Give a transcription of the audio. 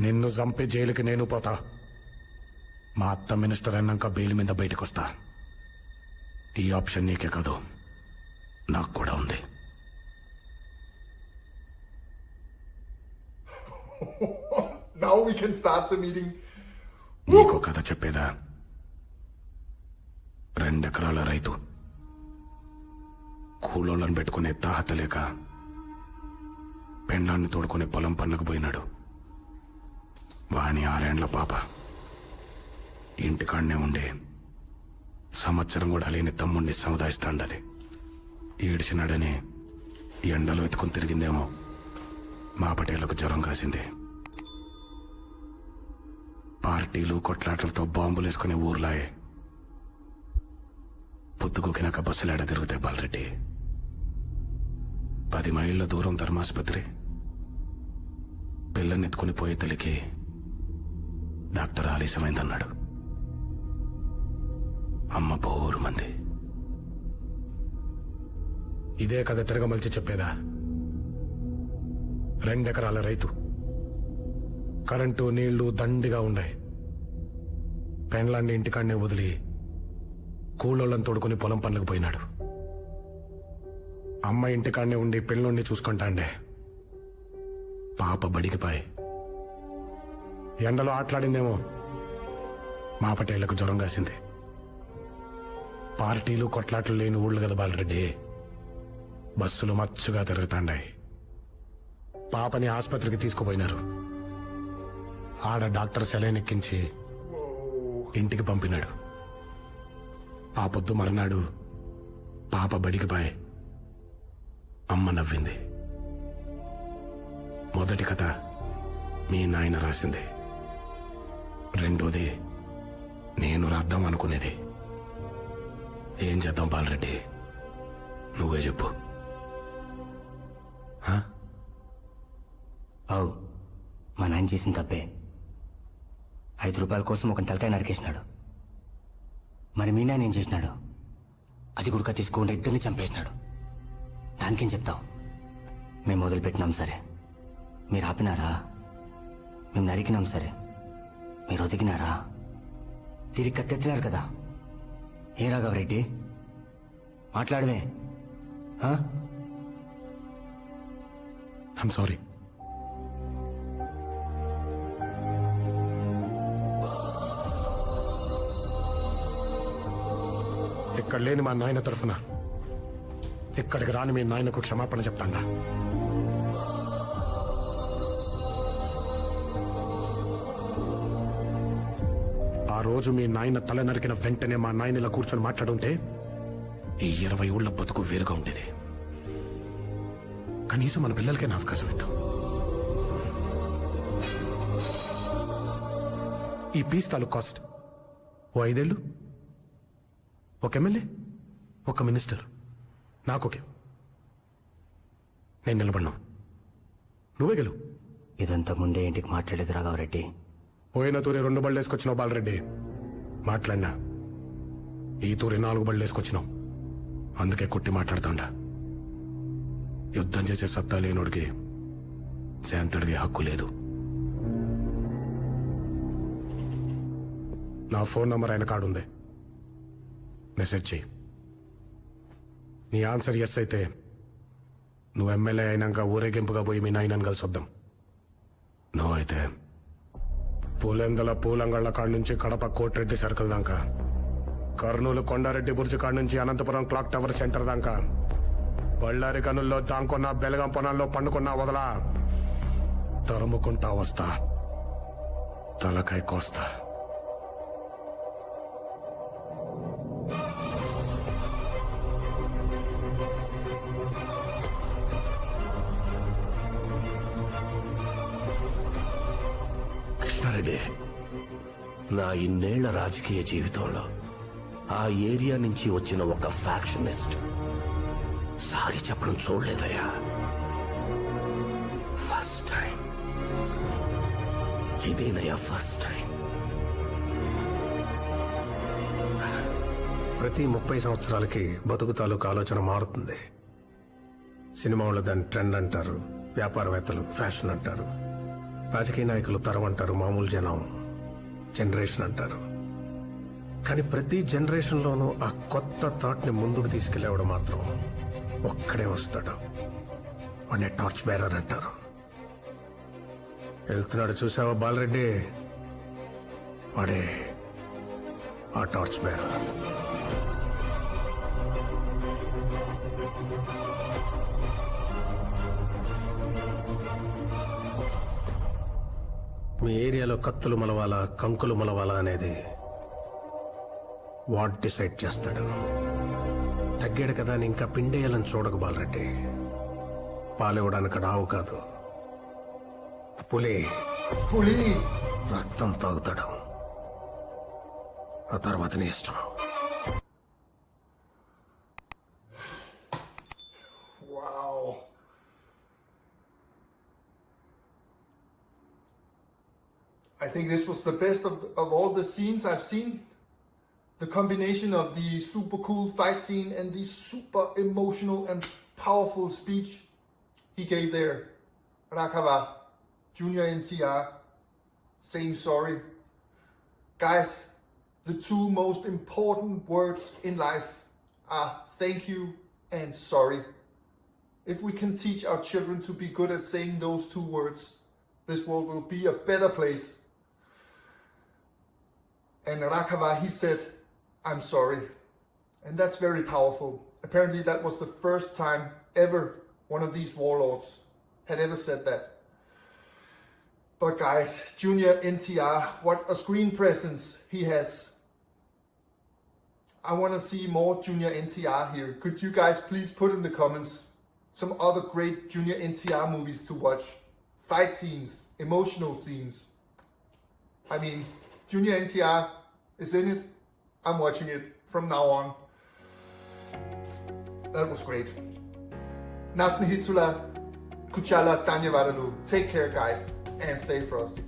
నిన్ను చంపి జైలుకి నేను పోతా. మా అత్త మినిస్టర్ అన్నాక బెయిల్ మీద బయటకు వస్తా. ఈ ఆప్షన్ నీకే కాదు, నాకు కూడా ఉంది. Now we can start the meeting. నీకో కథ చెప్పేదా? 2 ఎకరాల రైతు కూలోళ్ళని పెట్టుకునే తాహత లేక పెండ్లాన్ని తోడుకునే పొలం పనులకు పోయినాడు. వాణి 6 ఏండ్ల పాప ఇంటికాడనే ఉండే సంవత్సరం కూడా లేని తమ్ముడిని సముదాయిస్తాండది. ఏడిచినాడని ఎండలో ఎత్తుకుని తిరిగిందేమో మా పటేళ్లకు జ్వరం కాసింది. పార్టీలు కొట్లాటలతో బాంబులేసుకునే ఊర్లాయే. పొద్దుగూకినాక బస్సులేడ తిరుగుతాయి బాలరెడ్డి. 10 మైళ్ళ దూరం ధర్మాసుపత్రి. పిల్లనెత్తుకుని పోయే తల్లికి డాక్టర్ ఆలస్యమైందన్నాడు. అమ్మ బోరు మంది. ఇదే కథ తిరగమలిచి చెప్పేదా? 2 ఎకరాల రైతు, కరెంటు నీళ్లు దండిగా ఉన్నాయి. పెండ్లాన్ని ఇంటికాడనే వదిలి కూలోళ్ళని తోడుకుని పొలం పనులకు పోయినాడు. అమ్మ ఇంటికాడనే ఉండి పిల్లోడిని చూసుకుంటాండే. పాప బడికి పాయ్. ఎండలో ఆటలాడిందేమో మా పటేళ్లకు జ్వరం కాసింది. పార్టీలు కొట్లాట్లు లేని ఊళ్ళు కదా బాలరెడ్డి. బస్సులు మచ్చుగా తిరుగుతాండాయి. పాపని ఆసుపత్రికి తీసుకుపోయినారు. ఆడ డాక్టర్ సెలైన్ ఎక్కించి ఇంటికి పంపినాడు. ఆ పొద్దు మర్నాడు పాప బడికి పాయ్. అమ్మ నవ్వింది. మొదటి కథ మీ నాయన రాసింది. రెండోది నేను రాద్దాం అనుకునేది. ఏం చేద్దాం బాలరెడ్డి, నువ్వే చెప్పు. అవు, మా నాయన చేసిన తప్పే. 5 రూపాయల కోసం ఒక తలకాయ నరికేసినాడు. మరి మీ నాయన ఏం చేసినాడు? అది గుడక తీసుకుంటే ఇద్దరిని చంపేసినాడు. దానికేం చెప్తావు? మేము మొదలుపెట్టినాం సరే, మీరు ఆపినారా? మేము నరికినాం సరే, మీరు ఒదిగినారా? తిరిగి కత్తెత్తినారు కదా. ఏ రాఘవరెడ్డి, మాట్లాడవే. I'm sorry. ఇక్కడ లేని మా నాయన తరఫున ఇక్కడికి రాని మీ నాయనకు క్షమాపణ చెప్తాండా. ఆ రోజు మీ నాయన తల నరికిన వెంటనే మా నాయన ఇలా కూర్చొని మాట్లాడుంటే ఈ 20 ఊళ్ళ బతుకు వేరుగా ఉండేది. కనీసం మన పిల్లలకే నా అవకాశం ఇద్దాం. ఈ పీస్ తాలూకు కాస్ట్ ఓ 5 ఏళ్ళు, ఒక ఎమ్మెల్యే, ఒక మినిస్టర్. నాకోకే. నేను నిలబడినా, నువ్వే గెలు. ఇదంతా ముందే ఇంటికి మాట్లాడేది రాఘవరెడ్డి. పోయిన తూరి 2 బళ్ళు వేసుకొచ్చినావు బాలరెడ్డి. మాట్లాడినా. ఈ తూరి 4 బళ్ళు వేసుకొచ్చినావు. అందుకే కొట్టి మాట్లాడుతాండా. యుద్ధం చేసే సత్తా లేనుడికి శాంతడిగే హక్కు లేదు. నా ఫోన్ నంబర్ ఆయన కాడుంది, మెసేజ్ చెయ్యి. నీ ఆన్సర్ ఎస్ అయితే నువ్వు ఎమ్మెల్యే అయినాక ఊరేగింపుగా పోయి మీ నాయనని కలిసి వద్దాం. నువ్వు అయితే పూలెందల పూలంగళ్ల కాడ నుంచి కడప కోటిరెడ్డి సర్కిల్ దాకా, కర్నూలు కొండారెడ్డి బుర్జి కాడ నుంచి అనంతపురం క్లాక్ టవర్ సెంటర్ దాకా, బళ్ళారి కనుల్లో దాంకున్న బెలగం పొనాల్లో పండుకున్నా వదలా. తరుముకుంటా వస్తా, తలకాయ కోస్తా. కృష్ణారెడ్డి, నా ఇన్నేళ్ల రాజకీయ జీవితంలో ఆ ఏరియా నుంచి వచ్చిన ఒక ఫ్యాక్షనిస్ట్ సారీ చెప్పడం చూడలేదయ్యా. ఫస్ట్ టైం ఇదేనయ్యా, ఫస్ట్ టైం. ప్రతి 30 సంవత్సరాలకి బతుకు తాలూకు ఆలోచన మారుతుంది. సినిమా వాళ్ళు దాన్ని ట్రెండ్ అంటారు, వ్యాపారవేత్తలు ఫ్యాషన్ అంటారు. రాజకీయ నాయకులు తరం అంటారు, మామూలు జనం జనరేషన్ అంటారు. కానీ ప్రతి జనరేషన్లోనూ ఆ కొత్త థాట్ని ముందుకు తీసుకెళ్లేవాడు మాత్రం ఒక్కడే వస్తాడు. వాడిని టార్చ్ బేరర్ అంటారు. వెళ్తున్నాడు చూసావా బాలరెడ్డి, వాడే ఆ టార్చ్ బేరర్. మీ ఏరియాలో కత్తులు మలవాలా కంకులు మలవాలా అనేది వాడు డిసైడ్ చేస్తాడు. తగ్గాడు కదా అని ఇంకా పిండేయాలని చూడకు బాలరెడ్డి. పాలివ్వడానికి రావు కాదు, పులి Puli! రక్తం తాగుతాడు. ఆ తర్వాత నీ ఇష్టం. Wow. I think this was the best of all the scenes I've seen. The combination of the super cool fight scene and the super emotional and powerful speech he gave there. Rakava, Junior NTR, saying sorry. Guys, the two most important words in life are thank you and sorry. If we can teach our children to be good at saying those two words, this world will be a better place. And Rakava, he said, I'm sorry. And that's very powerful. Apparently that was the first time ever one of these warlords had ever said that. But guys, Junior NTR, what a screen presence he has. I want to see more Junior NTR here. Could you guys please put in the comments some other great Junior NTR movies to watch? Fight scenes, emotional scenes. I mean, Junior NTR is in it. I'm watching it from now on. That was great. Nasni Hitula, Kuchala Tanya Vadalu. Take care, guys, and stay frosty.